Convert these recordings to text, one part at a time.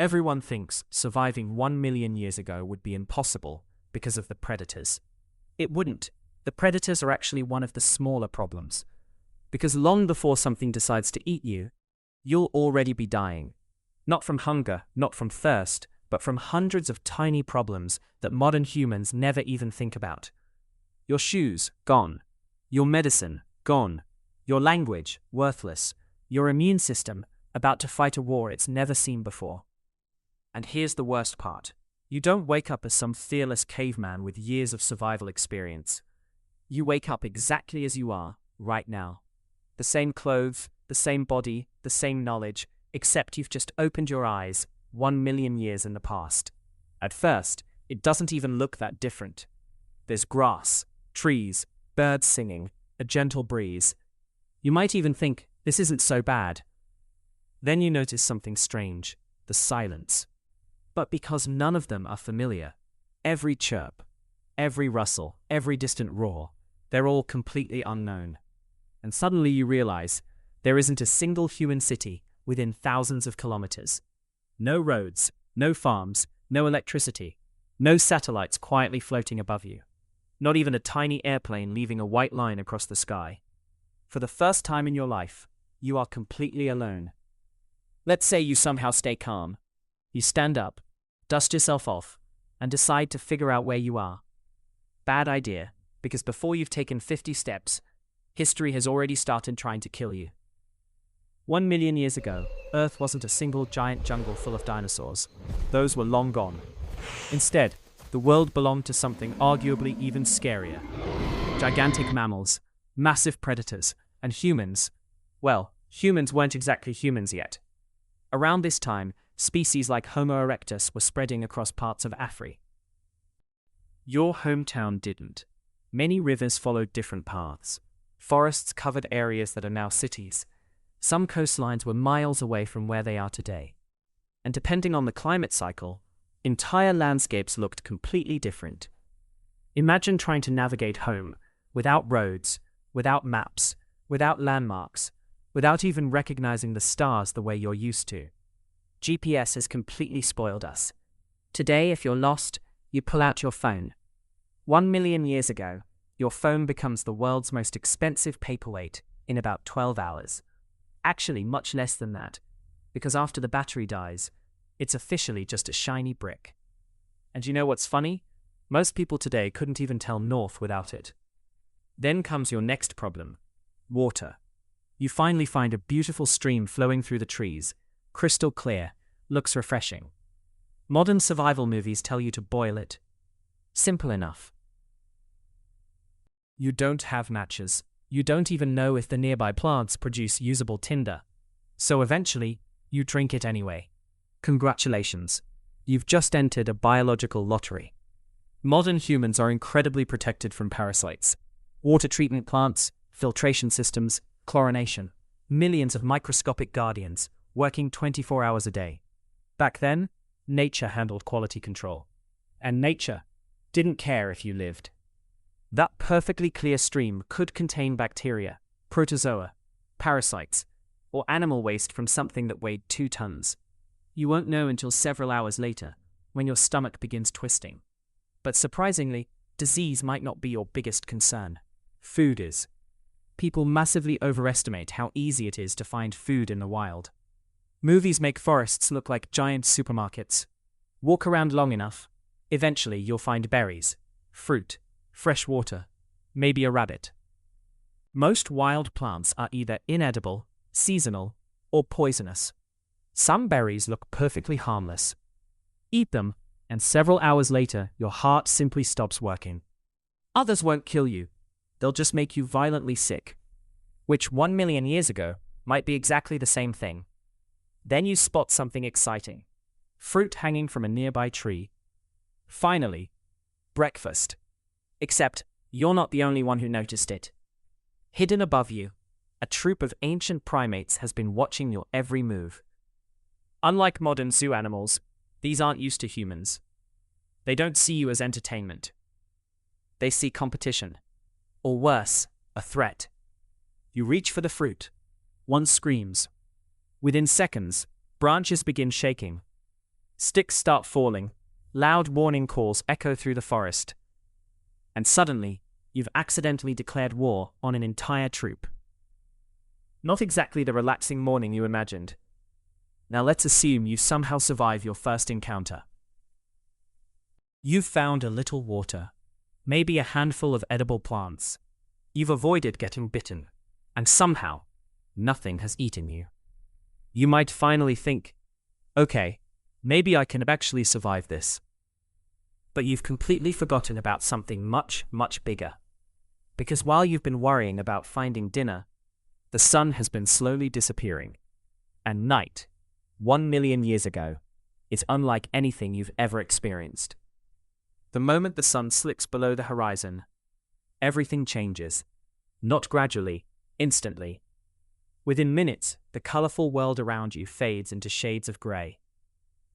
Everyone thinks surviving 1 million years ago would be impossible because of the predators. It wouldn't. The predators are actually one of the smaller problems. Because long before something decides to eat you, you'll already be dying. Not from hunger, not from thirst, but from hundreds of tiny problems that modern humans never even think about. Your shoes, gone. Your medicine, gone. Your language, worthless. Your immune system, about to fight a war it's never seen before. And here's the worst part. You don't wake up as some fearless caveman with years of survival experience. You wake up exactly as you are, right now. The same clothes, the same body, the same knowledge, except you've just opened your eyes 1 million years in the past. At first, it doesn't even look that different. There's grass, trees, birds singing, a gentle breeze. You might even think, this isn't so bad. Then you notice something strange, the silence. But because none of them are familiar, every chirp, every rustle, every distant roar, they're all completely unknown. And suddenly you realize there isn't a single human city within thousands of kilometers. No roads, no farms, no electricity, no satellites quietly floating above you. Not even a tiny airplane leaving a white line across the sky. For the first time in your life, you are completely alone. Let's say you somehow stay calm. You stand up, dust yourself off, and decide to figure out where you are. Bad idea, because before you've taken 50 steps, history has already started trying to kill you. 1 million years ago, Earth wasn't a single giant jungle full of dinosaurs. Those were long gone. Instead, the world belonged to something arguably even scarier. Gigantic mammals, massive predators, and humans. Well, humans weren't exactly humans yet. Around this time, species like Homo erectus were spreading across parts of Africa. Your hometown didn't. Many rivers followed different paths. Forests covered areas that are now cities. Some coastlines were miles away from where they are today. And depending on the climate cycle, entire landscapes looked completely different. Imagine trying to navigate home without roads, without maps, without landmarks, without even recognizing the stars the way you're used to. GPS has completely spoiled us. Today, if you're lost, you pull out your phone. 1 million years ago, your phone becomes the world's most expensive paperweight in about 12 hours. Actually, much less than that, because after the battery dies, it's officially just a shiny brick. And you know what's funny? Most people today couldn't even tell north without it. Then comes your next problem, water. You finally find a beautiful stream flowing through the trees, crystal clear, looks refreshing. Modern survival movies tell you to boil it. Simple enough. You don't have matches. You don't even know if the nearby plants produce usable tinder. So eventually, you drink it anyway. Congratulations. You've just entered a biological lottery. Modern humans are incredibly protected from parasites. Water treatment plants, filtration systems, chlorination. Millions of microscopic guardians, working 24 hours a day. Back then, nature handled quality control. And nature didn't care if you lived. That perfectly clear stream could contain bacteria, protozoa, parasites, or animal waste from something that weighed 2 tons. You won't know until several hours later, when your stomach begins twisting. But surprisingly, disease might not be your biggest concern. Food is. People massively overestimate how easy it is to find food in the wild. Movies make forests look like giant supermarkets. Walk around long enough, eventually you'll find berries, fruit, fresh water, maybe a rabbit. Most wild plants are either inedible, seasonal, or poisonous. Some berries look perfectly harmless. Eat them, and several hours later, your heart simply stops working. Others won't kill you. They'll just make you violently sick. Which 1 million years ago might be exactly the same thing. Then you spot something exciting. Fruit hanging from a nearby tree. Finally, breakfast. Except, you're not the only one who noticed it. Hidden above you, a troop of ancient primates has been watching your every move. Unlike modern zoo animals, these aren't used to humans. They don't see you as entertainment. They see competition. Or worse, a threat. You reach for the fruit. One screams. Within seconds, branches begin shaking. Sticks start falling, loud warning calls echo through the forest, and suddenly, you've accidentally declared war on an entire troop. Not exactly the relaxing morning you imagined. Now let's assume you somehow survive your first encounter. You've found a little water, maybe a handful of edible plants. You've avoided getting bitten, and somehow, nothing has eaten you. You might finally think, okay, maybe I can actually survive this. But you've completely forgotten about something much, much bigger. Because while you've been worrying about finding dinner, the sun has been slowly disappearing. And night, 1 million years ago, is unlike anything you've ever experienced. The moment the sun slips below the horizon, everything changes. Not gradually, instantly. Within minutes, the colorful world around you fades into shades of gray.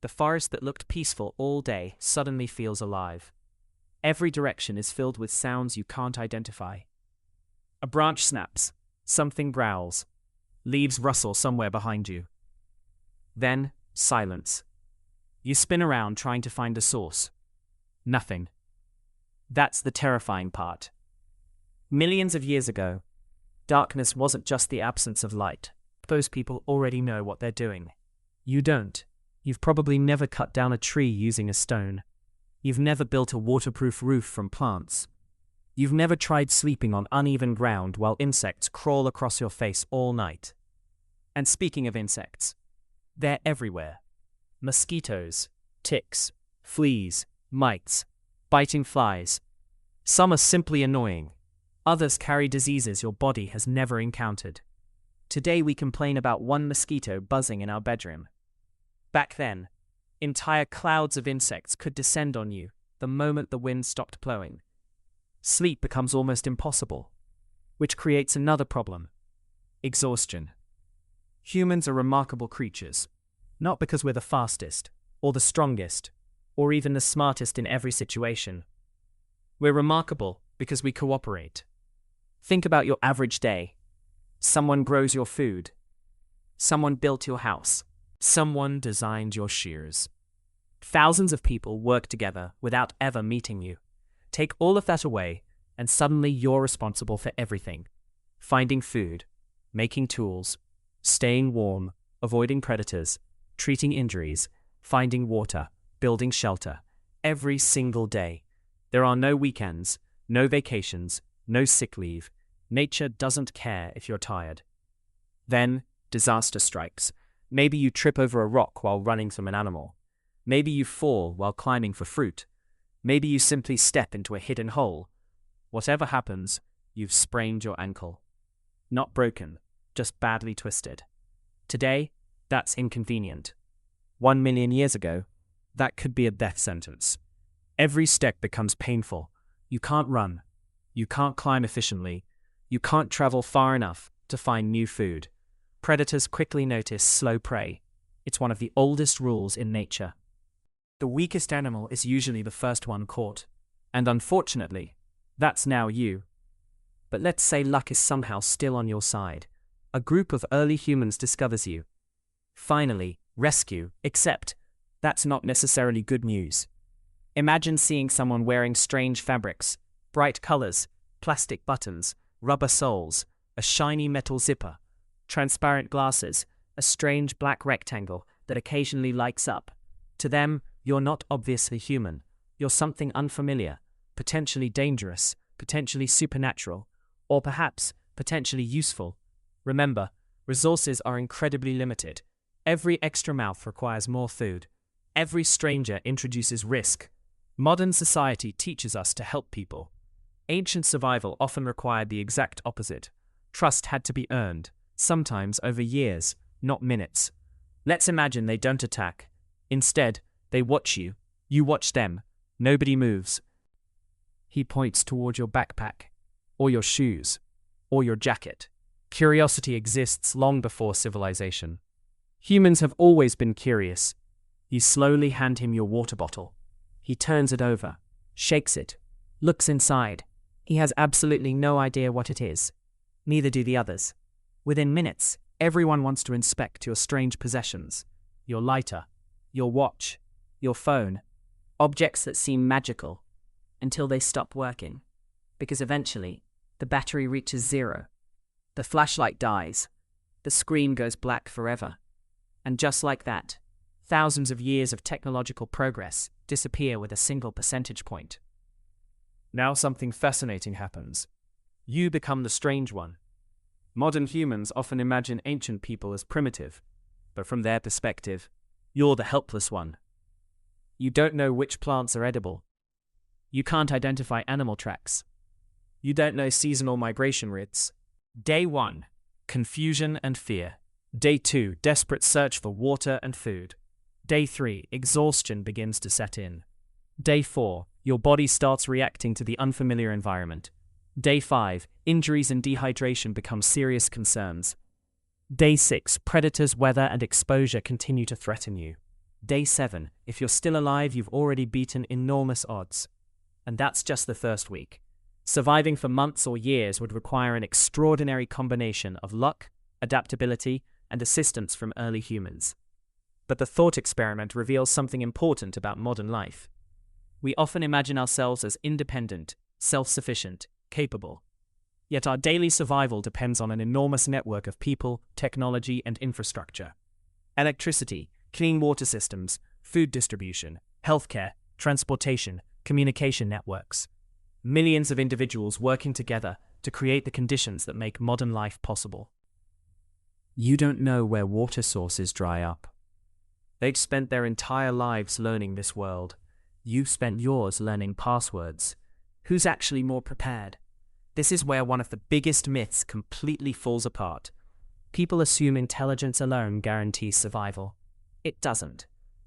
The forest that looked peaceful all day suddenly feels alive. Every direction is filled with sounds you can't identify. A branch snaps, something growls, leaves rustle somewhere behind you. Then, silence. You spin around trying to find a source. Nothing. That's the terrifying part. Millions of years ago, darkness wasn't just the absence of light. Those people already know what they're doing. You don't. You've probably never cut down a tree using a stone. You've never built a waterproof roof from plants. You've never tried sleeping on uneven ground while insects crawl across your face all night. And speaking of insects, they're everywhere. Mosquitoes, ticks, fleas, mites, biting flies. Some are simply annoying. Others carry diseases your body has never encountered. Today we complain about one mosquito buzzing in our bedroom. Back then, entire clouds of insects could descend on you the moment the wind stopped blowing. Sleep becomes almost impossible, which creates another problem: exhaustion. Humans are remarkable creatures, not because we're the fastest, or the strongest, or even the smartest in every situation. We're remarkable because we cooperate. Think about your average day. Someone grows your food. Someone built your house. Someone designed your shears. Thousands of people work together without ever meeting you. Take all of that away, and suddenly you're responsible for everything. Finding food, making tools, staying warm, avoiding predators, treating injuries, finding water, building shelter. Every single day. There are no weekends, no vacations, no sick leave. Nature doesn't care if you're tired. Then, disaster strikes. Maybe you trip over a rock while running from an animal. Maybe you fall while climbing for fruit. Maybe you simply step into a hidden hole. Whatever happens, you've sprained your ankle. Not broken, just badly twisted. Today, that's inconvenient. 1 million years ago, that could be a death sentence. Every step becomes painful. You can't run. You can't climb efficiently. You can't travel far enough to find new food. Predators quickly notice slow prey. It's one of the oldest rules in nature. The weakest animal is usually the first one caught. And unfortunately, that's now you. But let's say luck is somehow still on your side. A group of early humans discovers you. Finally, rescue, except that's not necessarily good news. Imagine seeing someone wearing strange fabrics, bright colors, plastic buttons, rubber soles, a shiny metal zipper, transparent glasses, a strange black rectangle that occasionally lights up. To them, you're not obviously human. You're something unfamiliar, potentially dangerous, potentially supernatural, or perhaps potentially useful. Remember, resources are incredibly limited. Every extra mouth requires more food. Every stranger introduces risk. Modern society teaches us to help people. Ancient survival often required the exact opposite. Trust had to be earned, sometimes over years, not minutes. Let's imagine they don't attack. Instead, they watch you. You watch them. Nobody moves. He points toward your backpack, or your shoes, or your jacket. Curiosity exists long before civilization. Humans have always been curious. You slowly hand him your water bottle. He turns it over, shakes it, looks inside. He has absolutely no idea what it is. Neither do the others. Within minutes, everyone wants to inspect your strange possessions. Your lighter, your watch, your phone, objects that seem magical until they stop working. Because eventually, the battery reaches zero. The flashlight dies. The screen goes black forever. And just like that, thousands of years of technological progress disappear with a single percentage point. Now something fascinating happens. You become the strange one. Modern humans often imagine ancient people as primitive, but from their perspective, you're the helpless one. You don't know which plants are edible. You can't identify animal tracks. You don't know seasonal migration routes. Day 1, confusion and fear. Day 2, desperate search for water and food. Day 3, exhaustion begins to set in. Day 4, your body starts reacting to the unfamiliar environment. Day 5, injuries and dehydration become serious concerns. Day 6, predators, weather, and exposure continue to threaten you. Day 7, if you're still alive, you've already beaten enormous odds. And that's just the first week. Surviving for months or years would require an extraordinary combination of luck, adaptability, and assistance from early humans. But the thought experiment reveals something important about modern life. We often imagine ourselves as independent, self-sufficient, capable. Yet our daily survival depends on an enormous network of people, technology, and infrastructure. Electricity, clean water systems, food distribution, healthcare, transportation, communication networks. Millions of individuals working together to create the conditions that make modern life possible. You don't know where water sources dry up. They've spent their entire lives learning this world. You've spent yours learning passwords. Who's actually more prepared? This is where one of the biggest myths completely falls apart. People assume intelligence alone guarantees survival. It doesn't.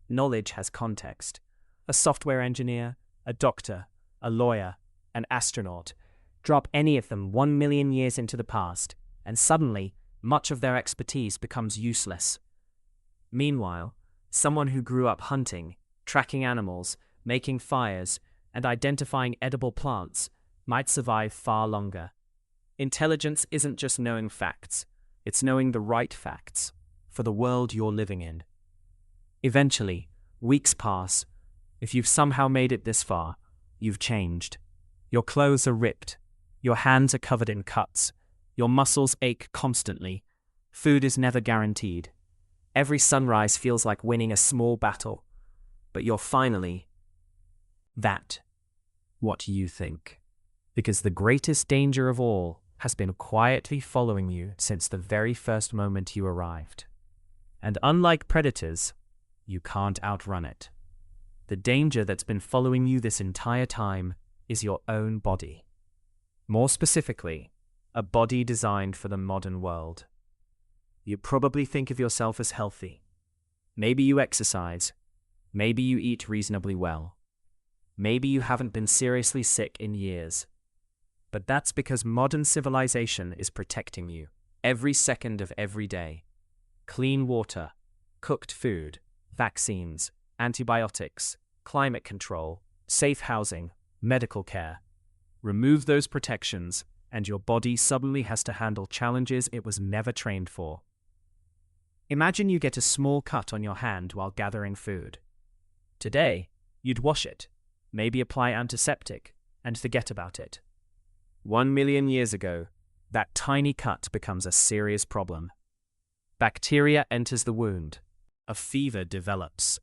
Knowledge has context. A software engineer, a doctor, a lawyer, an astronaut. Drop any of them 1 million years into the past, and suddenly, much of their expertise becomes useless. Meanwhile, someone who grew up hunting, tracking animals, making fires, and identifying edible plants might survive far longer. Intelligence isn't just knowing facts, it's knowing the right facts for the world you're living in. Eventually, weeks pass. If you've somehow made it this far, you've changed. Your clothes are ripped. Your hands are covered in cuts. Your muscles ache constantly. Food is never guaranteed. Every sunrise feels like winning a small battle. But you're finally what you think. Because the greatest danger of all has been quietly following you since the very first moment you arrived. And unlike predators, you can't outrun it. The danger that's been following you this entire time is your own body. More specifically, a body designed for the modern world. You probably think of yourself as healthy. Maybe you exercise. Maybe you eat reasonably well. Maybe you haven't been seriously sick in years. But that's because modern civilization is protecting you every second of every day. Clean water, cooked food, vaccines, antibiotics, climate control, safe housing, medical care. Remove those protections, and your body suddenly has to handle challenges it was never trained for. Imagine you get a small cut on your hand while gathering food. Today, you'd wash it, maybe apply antiseptic, and forget about it. 1 million years ago, that tiny cut becomes a serious problem. Bacteria enters the wound. A fever develops.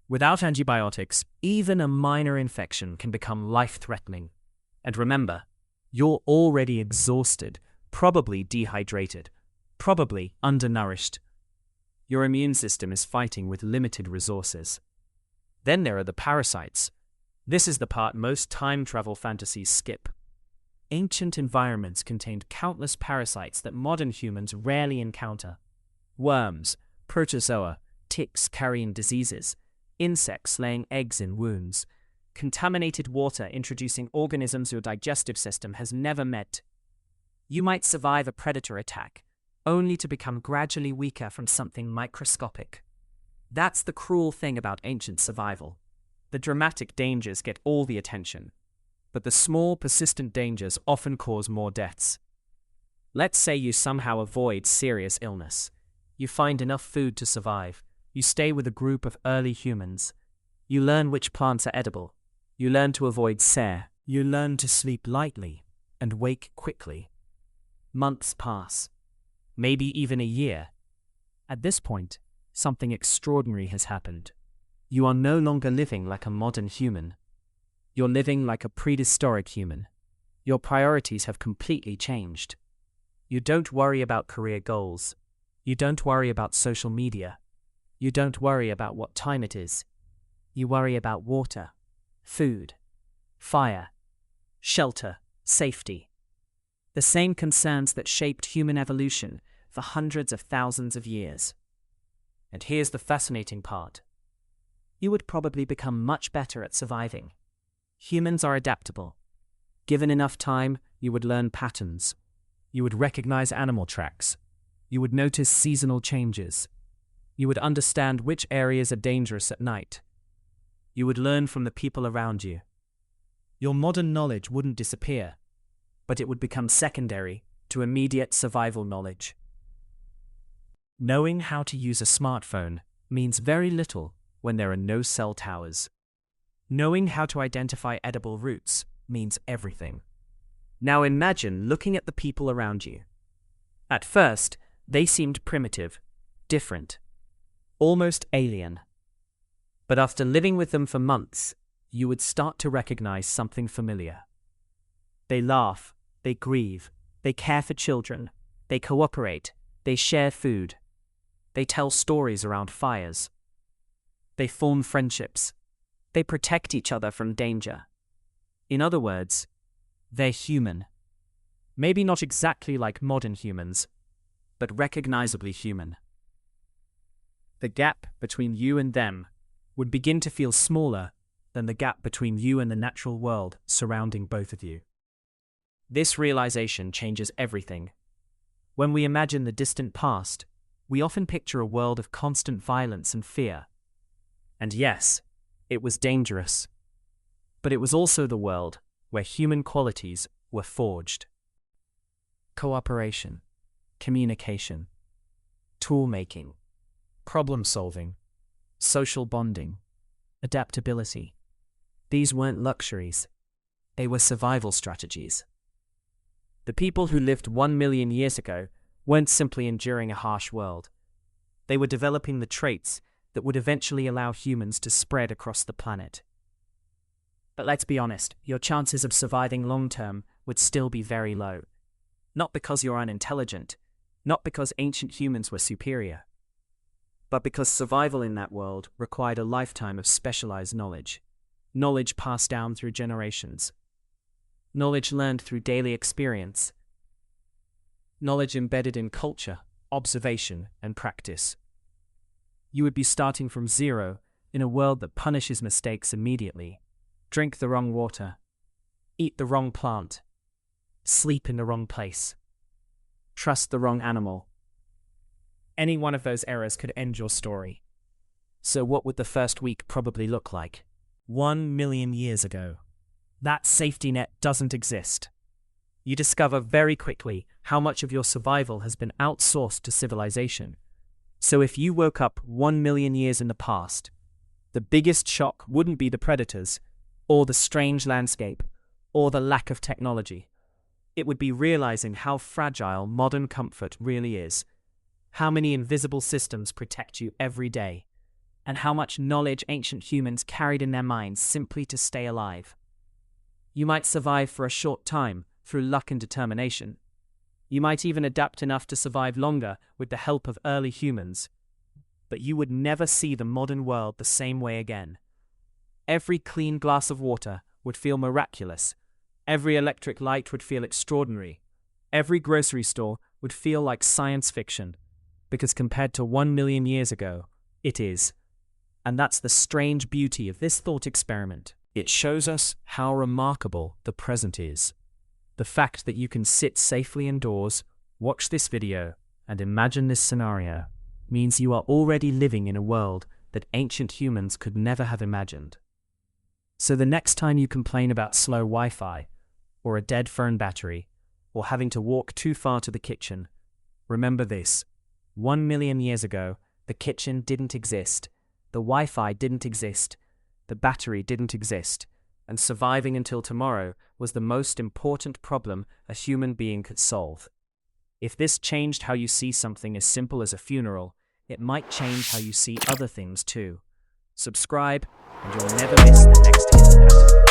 Without antibiotics, even a minor infection can become life-threatening. And remember, you're already exhausted, probably dehydrated, probably undernourished. Your immune system is fighting with limited resources. Then there are the parasites. This is the part most time travel fantasies skip. Ancient environments contained countless parasites that modern humans rarely encounter. Worms, protozoa, ticks carrying diseases, insects laying eggs in wounds, contaminated water introducing organisms your digestive system has never met. You might survive a predator attack, only to become gradually weaker from something microscopic. That's the cruel thing about ancient survival. The dramatic dangers get all the attention, but the small, persistent dangers often cause more deaths. Let's say you somehow avoid serious illness. You find enough food to survive. You stay with a group of early humans. You learn which plants are edible. You learn to avoid sere. You learn to sleep lightly and wake quickly. Months pass, maybe even a year. At this point, something extraordinary has happened. You are no longer living like a modern human. You're living like a prehistoric human. Your priorities have completely changed. You don't worry about career goals. You don't worry about social media. You don't worry about what time it is. You worry about water, food, fire, shelter, safety. The same concerns that shaped human evolution for hundreds of thousands of years. And here's the fascinating part. You would probably become much better at surviving. Humans are adaptable. Given enough time, you would learn patterns. You would recognize animal tracks. You would notice seasonal changes. You would understand which areas are dangerous at night. You would learn from the people around you. Your modern knowledge wouldn't disappear, but it would become secondary to immediate survival knowledge. Knowing how to use a smartphone means very little when there are no cell towers. Knowing how to identify edible roots means everything. Now imagine looking at the people around you. At first, they seemed primitive, different, almost alien. But after living with them for months, you would start to recognize something familiar. They laugh, they grieve, they care for children, they cooperate, they share food, they tell stories around fires. They form friendships. They protect each other from danger. In other words, they're human. Maybe not exactly like modern humans, but recognizably human. The gap between you and them would begin to feel smaller than the gap between you and the natural world surrounding both of you. This realization changes everything. When we imagine the distant past, we often picture a world of constant violence and fear. And yes, it was dangerous. But it was also the world where human qualities were forged. Cooperation, communication, tool-making, problem-solving, social bonding, adaptability. These weren't luxuries. They were survival strategies. The people who lived 1 million years ago weren't simply enduring a harsh world. They were developing the traits that would eventually allow humans to spread across the planet. But let's be honest, your chances of surviving long-term would still be very low. Not because you're unintelligent, not because ancient humans were superior, but because survival in that world required a lifetime of specialized knowledge. Knowledge passed down through generations. Knowledge learned through daily experience. Knowledge embedded in culture, observation, and practice. You would be starting from zero in a world that punishes mistakes immediately. Drink the wrong water, eat the wrong plant, sleep in the wrong place, trust the wrong animal. Any one of those errors could end your story. So what would the first week probably look like? 1 million years ago. That safety net doesn't exist. You discover very quickly how much of your survival has been outsourced to civilization. So if you woke up 1 million years in the past, the biggest shock wouldn't be the predators, or the strange landscape, or the lack of technology. It would be realizing how fragile modern comfort really is, how many invisible systems protect you every day, and how much knowledge ancient humans carried in their minds simply to stay alive. You might survive for a short time through luck and determination. You might even adapt enough to survive longer with the help of early humans. But you would never see the modern world the same way again. Every clean glass of water would feel miraculous. Every electric light would feel extraordinary. Every grocery store would feel like science fiction. Because compared to 1 million years ago, it is. And that's the strange beauty of this thought experiment. It shows us how remarkable the present is. The fact that you can sit safely indoors, watch this video, and imagine this scenario means you are already living in a world that ancient humans could never have imagined. So the next time you complain about slow Wi-Fi, or a dead phone battery, or having to walk too far to the kitchen, remember this. 1 million years ago, the kitchen didn't exist, the Wi-Fi didn't exist, the battery didn't exist, and surviving until tomorrow was the most important problem a human being could solve. If this changed how you see something as simple as a funeral, it might change how you see other things too. Subscribe, and you'll never miss the next hidden pattern.